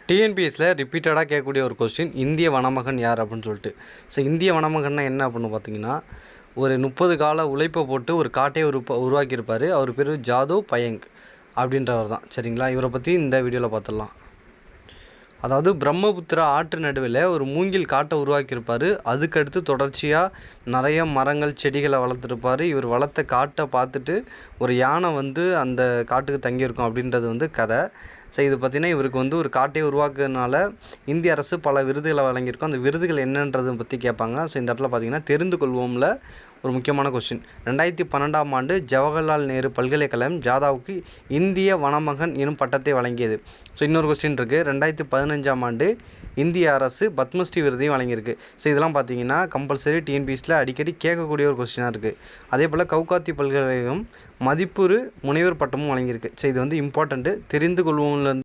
டிஎன்பிஎஸ்சியில் ரிப்பீட்டடாக கேட்கக்கூடிய ஒரு கொஸ்டின், இந்திய வனமகன் யார் அப்படின்னு சொல்லிட்டு. ஸோ இந்திய வனமகன்னா என்ன அப்படின்னு பார்த்தீங்கன்னா, ஒரு 30 கால உழைப்பை போட்டு ஒரு காட்டையை உருவாக்கியிருப்பார். அவர் பேர் ஜாதவ் பயங் அப்படின்றவர் தான். சரிங்களா, இவரை பற்றி இந்த வீடியோவில் பார்த்துடலாம். அதாவது பிரம்மபுத்திரா ஆற்று நடுவில் ஒரு மூங்கில் காட்டை உருவாக்கியிருப்பார். அதுக்கடுத்து தொடர்ச்சியாக நிறைய மரங்கள் செடிகளை வளர்த்துருப்பார். இவர் வளர்த்த காட்டை பார்த்துட்டு ஒரு யானை அந்த காட்டுக்கு தங்கியிருக்கும் அப்படின்றது கதை. ஸோ இது பார்த்திங்கன்னா இவருக்கு ஒரு காட்டை உருவாக்குறதுனால இந்திய அரசு பல விருதுகளை வழங்கியிருக்கும். அந்த விருதுகள் என்னன்றதை பற்றி கேட்பாங்க. ஸோ இந்த இடத்துல பார்த்திங்கன்னா தெரிந்து கொள்வோம்ல ஒரு முக்கியமான கொஸ்டின். 2012ஆம் ஆண்டு ஜவஹர்லால் நேரு பல்கலைக்கழகம் ஜாதவுக்கு இந்திய வனமகன் எனும் பட்டத்தை வழங்கியது. ஸோ இன்னொரு கொஸ்டின் இருக்குது. 2015ஆம் ஆண்டு இந்திய அரசு பத்மஸ்ரீ விருதையும் வழங்கியிருக்கு. ஸோ இதெல்லாம் பார்த்தீங்கன்னா கம்பல்சரி டிஎன்பிஎஸ்சியில் அடிக்கடி கேட்கக்கூடிய ஒரு கொஸ்டினாக இருக்குது. அதே போல் கவுகாத்தி பல்கலைக்கழகம் மதிப்புறு முனைவர் பட்டமும் வழங்கியிருக்கு. ஸோ இது இம்பார்ட்டண்ட்டு தெரிந்து கொள்வோம்லேருந்து